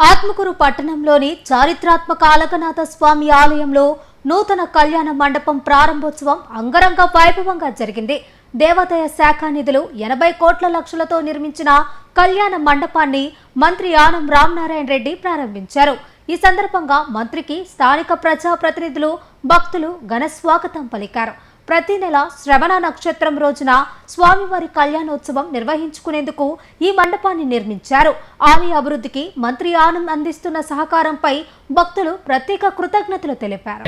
ఆత్మకూరు పట్టణంలోని చారిత్రాత్మక అలకనాథ స్వామి ఆలయంలో నూతన కళ్యాణ మండపం ప్రారంభోత్సవం అంగరంగ వైభవంగా జరిగింది. దేవాదాయ శాఖ నిధులు 80 కోట్ల లక్షలతో నిర్మించిన కళ్యాణ మండపాన్ని మంత్రి ఆనం రామనారాయణ రెడ్డి ప్రారంభించారు. ఈ సందర్భంగా మంత్రికి స్థానిక ప్రజాప్రతినిధులు, భక్తులు ఘన స్వాగతం పలికారు. ప్రతి నెల శ్రవణ నక్షత్రం రోజున స్వామివారి కళ్యాణోత్సవం నిర్వహించుకునేందుకు ఈ మండపాన్ని నిర్మించారు. ఆలయ అభివృద్ధికి మంత్రి ఆనంద్ అందిస్తున్న సహకారంపై భక్తులు ప్రత్యేక కృతజ్ఞతలు తెలిపారు.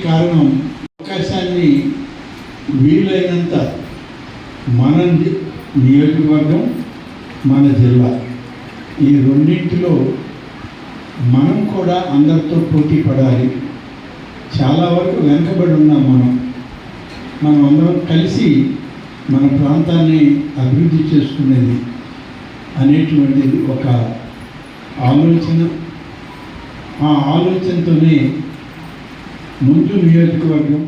కారణం అవకాశాన్ని వీలైనంత మన నియోజకవర్గం, మన జిల్లా ఈ రెండింటిలో మనం కూడా అందరితో పోటీ పడాలి. చాలా వరకు వెనుకబడి ఉన్నాం. మనం అందరం కలిసి మన ప్రాంతాన్ని అభివృద్ధి చేసుకునేది అనేటువంటిది ఒక ఆలోచన. ఆ ఆలోచనతోనే ముందు నియోజకవర్గం